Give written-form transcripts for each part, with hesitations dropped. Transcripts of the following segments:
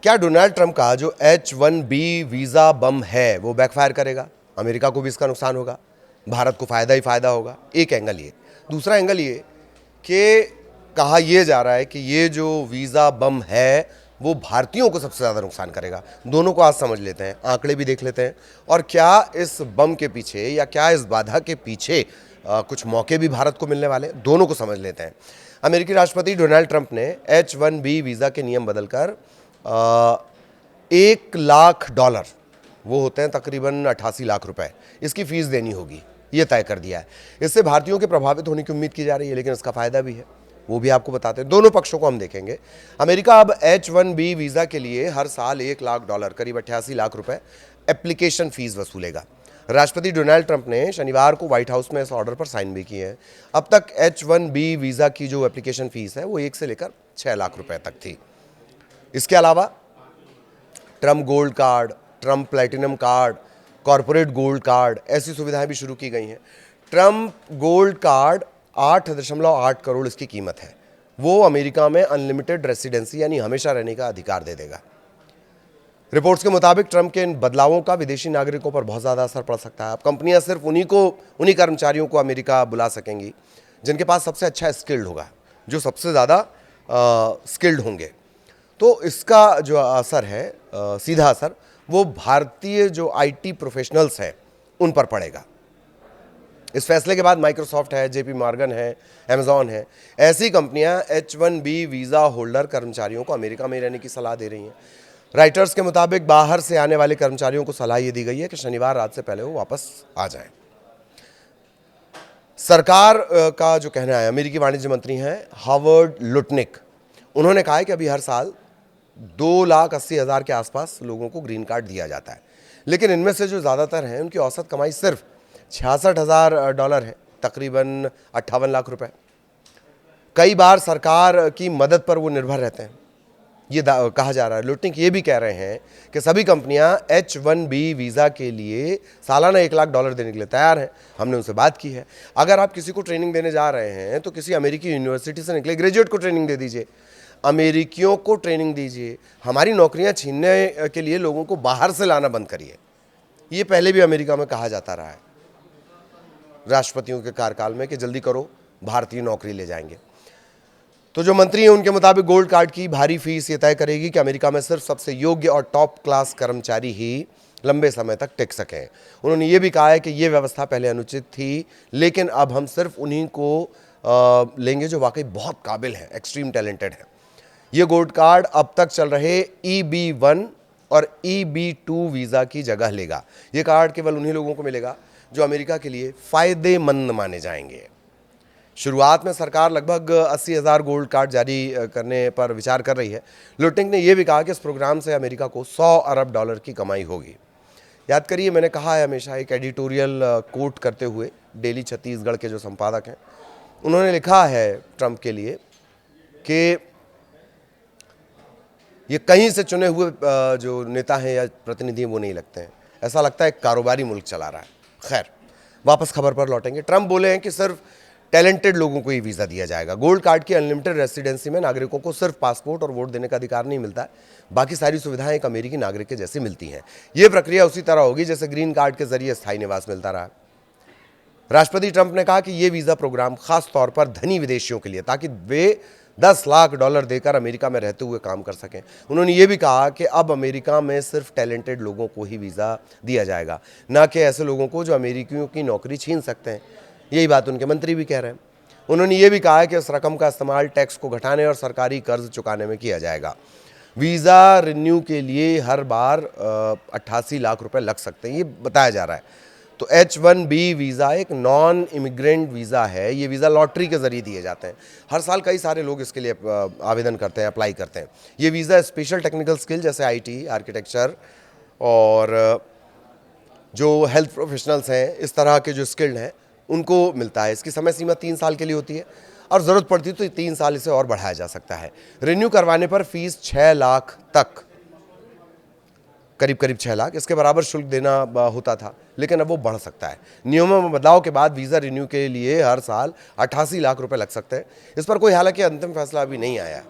क्या Donald Trump का जो H-1B वीज़ा बम है वो बैकफायर करेगा? अमेरिका को भी इसका नुकसान होगा, भारत को फ़ायदा ही फ़ायदा होगा। एक एंगल ये। दूसरा एंगल ये कि कहा यह जा रहा है कि ये जो वीज़ा बम है वो भारतीयों को सबसे ज़्यादा नुकसान करेगा। दोनों को आज समझ लेते हैं, आंकड़े भी देख लेते हैं और क्या इस बम के पीछे या क्या इस बाधा के पीछे कुछ मौके भी भारत को मिलने वाले, दोनों को समझ लेते हैं। अमेरिकी राष्ट्रपति डोनाल्ड ट्रंप ने H-1B वीज़ा के नियम बदलकर $1,00,000, वो होते हैं तकरीबन 88 लाख रुपए, इसकी फीस देनी होगी, ये तय कर दिया है। इससे भारतीयों के प्रभावित होने की उम्मीद की जा रही है, लेकिन इसका फायदा भी है, वो भी आपको बताते हैं। दोनों पक्षों को हम देखेंगे। अमेरिका अब H-1B वीज़ा के लिए हर साल $1,00,000, करीब 88 लाख रुपए एप्लीकेशन फीस वसूलेगा। राष्ट्रपति डोनाल्ड ट्रंप ने शनिवार को व्हाइट हाउस में इस ऑर्डर पर साइन भी किए हैं। अब तक H-1B वीज़ा की जो एप्लीकेशन फीस है वो 1 से लेकर 6 लाख रुपए तक थी। इसके अलावा Trump gold card, Trump platinum card, corporate gold card, ऐसी सुविधाएं भी शुरू की गई हैं। ट्रम्प गोल्ड कार्ड 8.8 करोड़ इसकी कीमत है। वो अमेरिका में अनलिमिटेड रेसिडेंसी यानी हमेशा रहने का अधिकार दे देगा। रिपोर्ट्स के मुताबिक ट्रम्प के इन बदलावों का विदेशी नागरिकों पर बहुत ज़्यादा असर पड़ सकता है। अब कंपनियां सिर्फ उन्हीं कर्मचारियों को अमेरिका बुला सकेंगी जिनके पास सबसे अच्छा स्किल्ड होगा, जो सबसे ज़्यादा स्किल्ड होंगे। तो इसका जो असर है, सीधा असर, वो भारतीय जो IT प्रोफेशनल्स हैं उन पर पड़ेगा। इस फैसले के बाद माइक्रोसॉफ्ट है, JP मॉर्गन है, अमेजॉन है, ऐसी कंपनियां H-1B वीज़ा होल्डर कर्मचारियों को अमेरिका में रहने की सलाह दे रही हैं। राइटर्स के मुताबिक बाहर से आने वाले कर्मचारियों को सलाह ये दी गई है कि शनिवार रात से पहले वो वापस आ जाएं। सरकार का जो कहना है, अमेरिकी वाणिज्य मंत्री हैं हावर्ड लुटनिक, उन्होंने कहा है कि अभी हर साल 2,80,000 के आसपास लोगों को ग्रीन कार्ड दिया जाता है, लेकिन इनमें से जो ज़्यादातर हैं उनकी औसत कमाई सिर्फ $66,000 है, तकरीबन 58 लाख रुपए। कई बार सरकार की मदद पर वो निर्भर रहते हैं, ये कहा जा रहा है। लुटनिक ये भी कह रहे हैं कि सभी कंपनियां H-1B वीज़ा के लिए सालाना $1,00,000 देने के लिए तैयार हैं। हमने उनसे बात की है। अगर आप किसी को ट्रेनिंग देने जा रहे हैं तो किसी अमेरिकी यूनिवर्सिटी से निकले ग्रेजुएट को ट्रेनिंग दे दीजिए, अमेरिकियों को ट्रेनिंग दीजिए। हमारी नौकरियां छीनने के लिए लोगों को बाहर से लाना बंद करिए। ये पहले भी अमेरिका में कहा जाता रहा है राष्ट्रपतियों के कार्यकाल में कि जल्दी करो, भारतीय नौकरी ले जाएंगे। तो जो मंत्री हैं उनके मुताबिक गोल्ड कार्ड की भारी फीस ये तय करेगी कि अमेरिका में सिर्फ सबसे योग्य और टॉप क्लास कर्मचारी ही लंबे समय तक टिक सकें। उन्होंने ये भी कहा है कि ये व्यवस्था पहले अनुचित थी, लेकिन अब हम सिर्फ उन्हीं को लेंगे जो वाकई बहुत काबिल हैं, एक्सट्रीम टैलेंटेड हैं। ये गोल्ड कार्ड अब तक चल रहे EB-1 और EB-2 वीज़ा की जगह लेगा। ये कार्ड केवल उन्हीं लोगों को मिलेगा जो अमेरिका के लिए फ़ायदेमंद माने जाएंगे। शुरुआत में सरकार लगभग 80,000 गोल्ड कार्ड जारी करने पर विचार कर रही है। लुटनिक ने यह भी कहा कि इस प्रोग्राम से अमेरिका को $100 अरब की कमाई होगी। याद करिए, मैंने कहा है हमेशा, एक एडिटोरियल कोट करते हुए डेली छत्तीसगढ़ के जो संपादक हैं उन्होंने लिखा है ट्रंप के लिए कि ये कहीं से चुने हुए जो नेता हैं या प्रतिनिधि हैं वो नहीं लगते हैं, ऐसा लगता है एक कारोबारी मुल्क चला रहा है। खैर, वापस खबर पर लौटेंगे। ट्रंप बोले हैं कि सिर्फ टैलेंटेड लोगों को ही वीज़ा दिया जाएगा। गोल्ड कार्ड की अनलिमिटेड रेसिडेंसी में नागरिकों को सिर्फ पासपोर्ट और वोट देने का अधिकार नहीं मिलता है, बाकी सारी सुविधाएं एक अमेरिकी नागरिक के जैसी मिलती हैं। ये प्रक्रिया उसी तरह होगी जैसे ग्रीन कार्ड के जरिए स्थायी निवास मिलता रहा। राष्ट्रपति ट्रंप ने कहा कि ये वीज़ा प्रोग्राम खास तौर पर धनी विदेशियों के लिए, ताकि वे $10 लाख देकर अमेरिका में रहते हुए काम कर सकें। उन्होंने ये भी कहा कि अब अमेरिका में सिर्फ टैलेंटेड लोगों को ही वीज़ा दिया जाएगा, ना कि ऐसे लोगों को जो अमेरिकियों की नौकरी छीन सकते हैं। यही बात उनके मंत्री भी कह रहे हैं। उन्होंने ये भी कहा है कि इस रकम का इस्तेमाल टैक्स को घटाने और सरकारी कर्ज चुकाने में किया जाएगा। वीज़ा रिन्यू के लिए हर बार 88 लाख रुपए लग सकते हैं, ये बताया जा रहा है। तो H-1B वीज़ा एक नॉन इमिग्रेंट वीज़ा है। ये वीज़ा लॉटरी के ज़रिए दिए जाते हैं। हर साल कई सारे लोग इसके लिए आवेदन करते हैं, अप्लाई करते हैं। ये वीज़ा स्पेशल टेक्निकल स्किल जैसे IT, आर्किटेक्चर और जो हेल्थ प्रोफेशनल्स हैं, इस तरह के जो स्किल्ड हैं उनको मिलता है। इसकी समय सीमा 3 साल के लिए होती है और ज़रूरत पड़ती है तो 3 साल इसे और बढ़ाया जा सकता है। रिन्यू करवाने पर फीस 6 लाख तक, करीब 6 लाख, इसके बराबर शुल्क देना होता था, लेकिन अब वो बढ़ सकता है। नियमों में बदलाव के बाद वीज़ा रिन्यू के लिए हर साल 88 लाख रुपए लग सकते हैं। इस पर कोई हालांकि अंतिम फैसला अभी नहीं आया।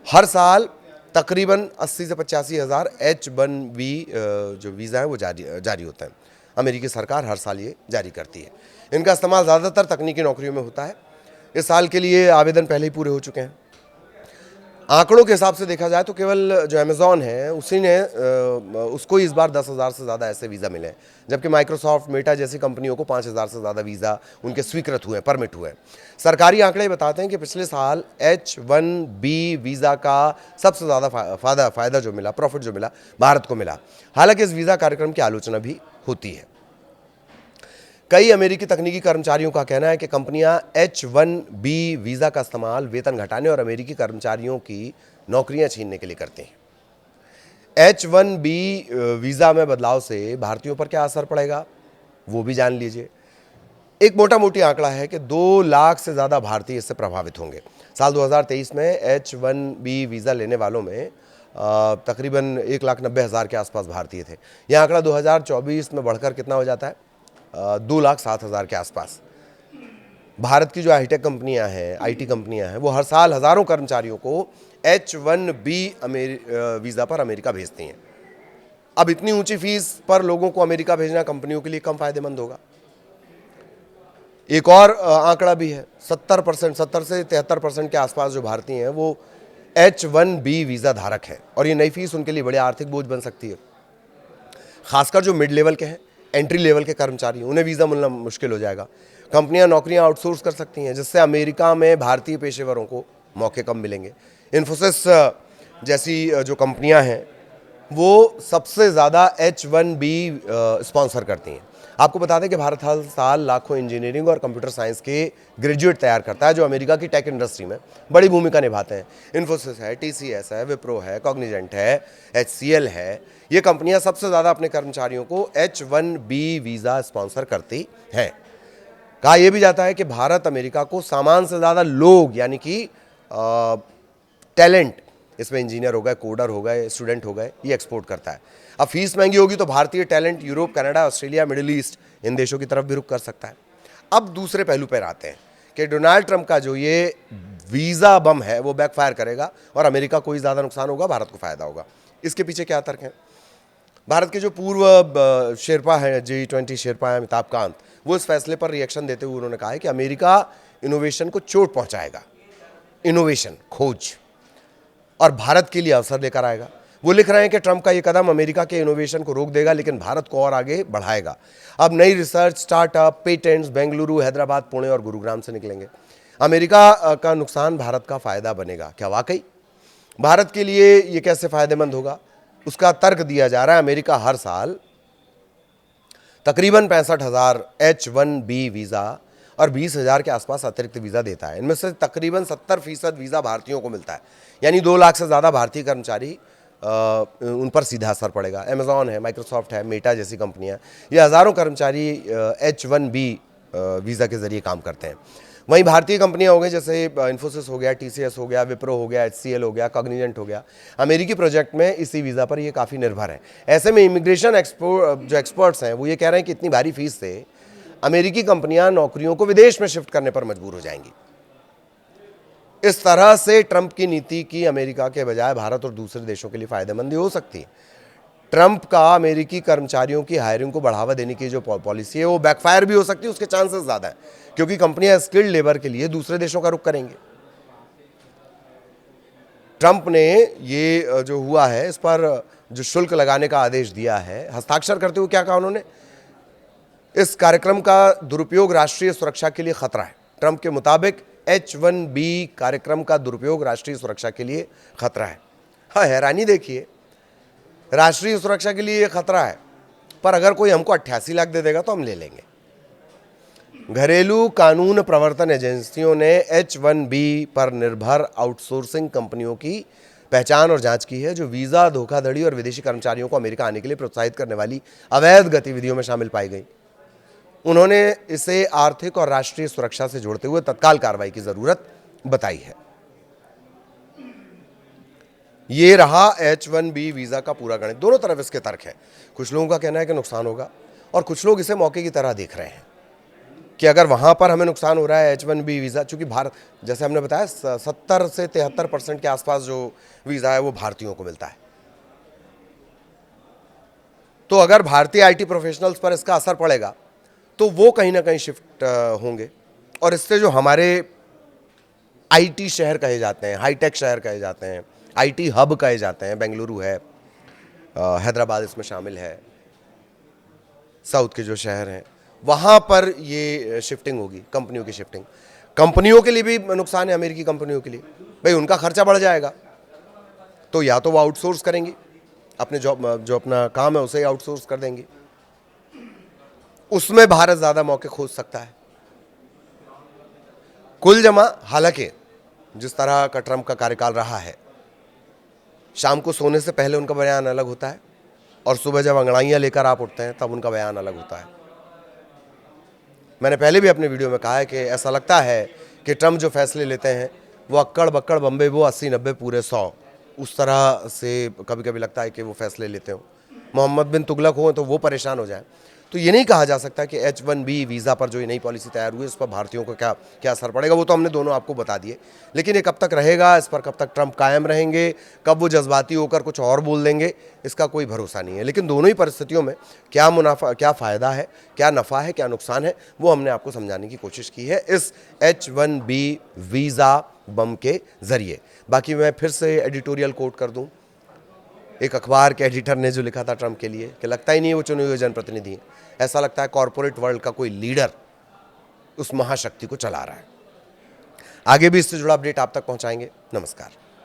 हर साल तकरीबन 80 से 85 हज़ार H1B जो वीज़ा है वो जारी होते हैं। अमेरिकी सरकार हर साल ये जारी करती है। इनका इस्तेमाल ज़्यादातर तकनीकी नौकरियों में होता है। इस साल के लिए आवेदन पहले ही पूरे हो चुके हैं। आंकड़ों के हिसाब से देखा जाए तो केवल जो अमेज़ॉन है उसी ने उसको इस बार 10,000 से ज़्यादा ऐसे वीज़ा मिले हैं, जबकि माइक्रोसॉफ्ट, मेटा जैसी कंपनियों को 5,000 से ज़्यादा वीज़ा उनके स्वीकृत हुए, परमिट हुए। सरकारी आंकड़े बताते हैं कि पिछले साल H1B वीज़ा का सबसे ज़्यादा फ़ायदा जो मिला, प्रॉफिट जो मिला, भारत को मिला। हालांकि इस वीज़ा कार्यक्रम की आलोचना भी होती है। कई अमेरिकी तकनीकी कर्मचारियों का कहना है कि कंपनियां H1B वीज़ा का इस्तेमाल वेतन घटाने और अमेरिकी कर्मचारियों की नौकरियां छीनने के लिए करते हैं। H1B वीज़ा में बदलाव से भारतीयों पर क्या असर पड़ेगा, वो भी जान लीजिए। एक मोटा मोटी आंकड़ा है कि 2 लाख से ज़्यादा भारतीय इससे प्रभावित होंगे। साल 2023 में H1B वीज़ा लेने वालों में तकरीबन 1,90,000 के आसपास भारतीय थे। यह आंकड़ा 2024 में बढ़कर कितना हो जाता है, 2,07,000 के आसपास। भारत की जो हाईटेक कंपनियां हैं, आईटी कंपनियां हैं, वो हर साल हज़ारों कर्मचारियों को H1B वीज़ा पर अमेरिका भेजती हैं। अब इतनी ऊंची फीस पर लोगों को अमेरिका भेजना कंपनियों के लिए कम फायदेमंद होगा। एक और आंकड़ा भी है, 70 से 73% के आसपास जो भारतीय हैं वो H1B वीज़ा धारक हैं, और ये नई फीस उनके लिए बड़े आर्थिक बोझ बन सकती है। खासकर जो मिड लेवल के हैं, एंट्री लेवल के कर्मचारी, उन्हें वीज़ा मिलना मुश्किल हो जाएगा। कंपनियां नौकरियां आउटसोर्स कर सकती हैं, जिससे अमेरिका में भारतीय पेशेवरों को मौके कम मिलेंगे। इन्फोसिस जैसी जो कंपनियां हैं वो सबसे ज़्यादा H1B स्पॉन्सर करती हैं। आपको बता दें कि भारत हर साल लाखों इंजीनियरिंग और कंप्यूटर साइंस के ग्रेजुएट तैयार करता है, जो अमेरिका की टेक इंडस्ट्री में बड़ी भूमिका निभाते हैं। इन्फोसिस है, TCS है, विप्रो है, कॉग्निजेंट है, HCL है। ये कंपनियां सबसे ज़्यादा अपने कर्मचारियों को H1B वीज़ा स्पॉन्सर करती हैं। कहा यह भी जाता है कि भारत अमेरिका को सामान से ज़्यादा लोग, यानी कि टैलेंट, इसमें इंजीनियर हो गए, कोडर हो गए, स्टूडेंट हो गए, ये एक्सपोर्ट करता है। अब फीस महंगी होगी तो भारतीय talent Europe, Canada, Australia, Middle East, इन देशों की तरफ भी रुख कर सकता है। अब दूसरे पहलू पर आते हैं कि डोनाल्ड ट्रंप का जो ये वीज़ा बम है वो बैकफायर करेगा और अमेरिका को ही ज़्यादा नुकसान होगा, भारत को फ़ायदा होगा। इसके पीछे क्या तर्क है? भारत के जो पूर्व शेरपा है, G20 शेरपा है अमिताभ कांत, वो इस फैसले पर रिएक्शन देते हुए उन्होंने कहा है कि अमेरिका इनोवेशन को चोट पहुंचाएगा, इनोवेशन, खोज, और भारत के लिए अवसर लेकर आएगा। वो लिख रहे हैं कि ट्रंप का ये कदम अमेरिका के इनोवेशन को रोक देगा, लेकिन भारत को और आगे बढ़ाएगा। अब नई research, startup, patents Bengaluru, Hyderabad, Pune और गुरुग्राम से निकलेंगे। अमेरिका का नुकसान, भारत का फायदा बनेगा। क्या वाकई भारत के लिए ये कैसे फायदेमंद होगा? उसका तर्क दिया जा रहा है, अमेरिका हर साल तकरीबन 65,000 H1B वीज़ा और 20,000 के आसपास अतिरिक्त वीज़ा देता है। इनमें से तकरीबन 70% वीज़ा भारतीयों को मिलता है, यानी 2 लाख से ज़्यादा भारतीय कर्मचारी उन पर सीधा असर पड़ेगा। अमेज़ॉन है, माइक्रोसॉफ्ट है, मेटा जैसी कंपनियां, ये हज़ारों कर्मचारी H1B वीज़ा के ज़रिए काम करते हैं। वहीं भारतीय कंपनियां हो गई, जैसे इन्फोसिस हो गया, TCS हो गया, विप्रो हो गया, HCL हो गया, कॉग्निजेंट हो गया, अमेरिकी प्रोजेक्ट में इसी वीज़ा पर ये काफ़ी निर्भर है। ऐसे में इमिग्रेशन जो एक्सपर्ट्स हैं वो ये कह रहे हैं कि इतनी भारी फीस से अमेरिकी कंपनियां नौकरियों को विदेश में शिफ्ट करने पर मजबूर हो जाएंगी। इस तरह से ट्रंप की नीति की अमेरिका के बजाय भारत और दूसरे देशों के लिए फायदेमंद हो सकती है। ट्रंप का अमेरिकी कर्मचारियों की हायरिंग को बढ़ावा देने की जो पॉलिसी है वो बैकफायर भी हो सकती है, उसके चांसेस ज़्यादा है, क्योंकि कंपनियां स्किल्ड लेबर के लिए दूसरे देशों का रुख करेंगे। ट्रंप ने ये जो हुआ है इस पर जो शुल्क लगाने का आदेश दिया है, हस्ताक्षर करते हुए क्या कहा उन्होंने? इस कार्यक्रम का दुरुपयोग राष्ट्रीय सुरक्षा के लिए खतरा है। ट्रंप के मुताबिक H1B कार्यक्रम का दुरुपयोग राष्ट्रीय सुरक्षा के लिए खतरा है। हाँ, हैरानी देखिए, राष्ट्रीय सुरक्षा के लिए ये खतरा है, पर अगर कोई हमको 88 लाख दे देगा तो हम ले लेंगे। घरेलू कानून प्रवर्तन एजेंसियों ने H1B पर निर्भर आउटसोर्सिंग कंपनियों की पहचान और जांच की है, जो वीज़ा धोखाधड़ी और विदेशी कर्मचारियों को अमेरिका आने के लिए प्रोत्साहित करने वाली अवैध गतिविधियों में शामिल पाई गई। उन्होंने इसे आर्थिक और राष्ट्रीय सुरक्षा से जोड़ते हुए तत्काल कार्रवाई की जरूरत बताई है। ये रहा H1B वीज़ा का पूरा गणित। दोनों तरफ इसके तर्क है। कुछ लोगों का कहना है कि नुकसान होगा और कुछ लोग इसे मौके की तरह देख रहे हैं। कि अगर वहाँ पर हमें नुकसान हो रहा है H1B वीज़ा, चूँकि भारत, जैसे हमने बताया 70 से 73% के आसपास जो वीज़ा है वो भारतीयों को मिलता है, तो अगर भारतीय आईटी प्रोफेशनल्स पर इसका असर पड़ेगा तो वो कहीं ना कहीं शिफ्ट होंगे, और इससे जो हमारे आईटी शहर कहे जाते हैं, हाईटेक शहर कहे जाते हैं, आईटी हब कहे जाते हैं, बेंगलुरु है, हैदराबाद इसमें शामिल है, साउथ के जो शहर हैं वहाँ पर ये शिफ्टिंग होगी, कंपनियों की शिफ्टिंग। कंपनियों के लिए भी नुकसान है, अमेरिकी कंपनियों के लिए, भाई उनका खर्चा बढ़ जाएगा, तो या तो वो आउटसोर्स करेंगी, अपने जो अपना काम है उसे आउटसोर्स कर देंगी, उसमें भारत ज़्यादा मौके खोज सकता है। कुल जमा, हालांकि जिस तरह का ट्रंप का कार्यकाल रहा है, शाम को सोने से पहले उनका बयान अलग होता है और सुबह जब अंगड़ाइयाँ लेकर आप उठते हैं तब उनका बयान अलग होता है। मैंने पहले भी अपने वीडियो में कहा है कि ऐसा लगता है कि ट्रंप जो फैसले लेते हैं वो अक्कड़ बक्कड़ बम्बे वो 80-90 पूरे 100, उस तरह से कभी कभी लगता है कि वो फैसले लेते हो। मोहम्मद बिन तुगलक हो तो वो परेशान हो जाए। तो ये नहीं कहा जा सकता कि H1B वीज़ा पर जो ये नई पॉलिसी तैयार हुई है उस पर भारतीयों को क्या क्या असर पड़ेगा, वो तो हमने दोनों आपको बता दिए, लेकिन ये कब तक रहेगा, इस पर कब तक ट्रंप कायम रहेंगे, कब वो जज्बाती होकर कुछ और बोल देंगे, इसका कोई भरोसा नहीं है। लेकिन दोनों ही परिस्थितियों में क्या मुनाफा, क्या फ़ायदा है, क्या नफ़ा है, क्या नुकसान है, वो हमने आपको समझाने की कोशिश की है इस H1B वीज़ा बम के ज़रिए। बाकी मैं फिर से एडिटोरियल कोट कर दूँ, एक अखबार के एडिटर ने जो लिखा था ट्रंप के लिए कि लगता ही नहीं है वो चुने हुए जनप्रतिनिधि हैं, ऐसा लगता है कॉरपोरेट वर्ल्ड का कोई लीडर उस महाशक्ति को चला रहा है। आगे भी इससे जुड़ा अपडेट आप तक पहुंचाएंगे। नमस्कार।